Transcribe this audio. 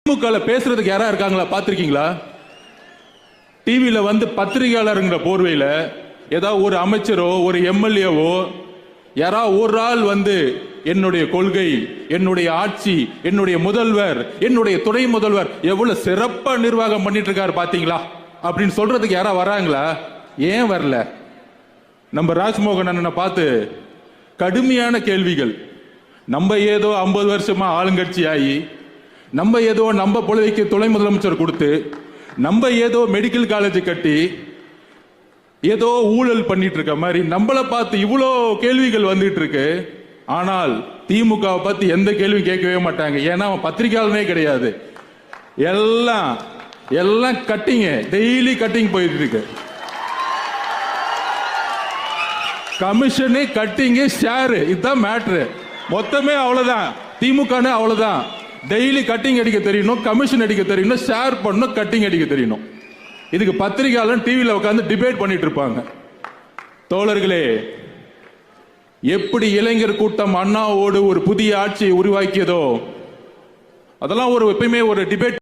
திமுக பேசுறதுக்கு யாரா இருக்காங்களா பாத்திருக்கீங்களா? டிவியில வந்து பத்திரிகையாளருங்கிற போர்வையில ஏதாவது ஒரு அமைச்சரோ ஒரு எம்எல்ஏவோ யாராவது ஒரு ஆள் வந்து என்னுடைய கொள்கை, என்னுடைய ஆட்சி, என்னுடைய முதல்வர், என்னுடைய துணை முதல்வர் எவ்வளவு சிறப்பா நிர்வாகம் பண்ணிட்டு இருக்காரு பாத்தீங்களா அப்படின்னு சொல்றதுக்கு யாரா வராங்களா? ஏன் வரல? நம்ம ராஜ்மோகன் அண்ணனை பார்த்து கடுமையான கேள்விகள். நம்ம ஏதோ 50 வருஷமா ஆளுங்கட்சி ஆகி, நம்ம ஏதோ நம்ம பொழுதைக்கு துணை முதலமைச்சர் கொடுத்து, நம்ம ஏதோ மெடிக்கல் காலேஜ் கட்டி ஏதோ ஊழல் பண்ணிட்டு இருக்க மாதிரி நம்மளை பார்த்து இவ்வளோ கேள்விகள் வந்துட்டு இருக்கு. ஆனால் திமுக பத்தி எந்த கேள்வி கேட்கவே மாட்டாங்க. ஏன்னா அவன் பத்திரிகையாளனே கிடையாது. எல்லாம் கட்டிங், டெய்லி கட்டிங் போயிட்டு இருக்கு. கமிஷனு, கட்டிங்கு, ஷேரு, இதுதான் மேட்ரு. மொத்தமே அவ்வளவுதான். திமுக அவ்வளவுதான். டெய்லி கட்டிங் அடிக்க தெரியணும், கமிஷன் அடிக்க தெரியணும், ஷேர் பண்ணணும், கட்டிங் அடிக்க தெரியணும். இதுக்கு பத்திரிகையாளர் டிவியில் உட்கார்ந்து டிபேட் பண்ணிட்டு இருப்பாங்க. தோழர்களே, எப்படி இளைஞர் கூட்டம் அண்ணாவோடு ஒரு புதிய ஆட்சியை உருவாக்கியதோ அதெல்லாம் எப்பயுமே ஒரு டிபேட்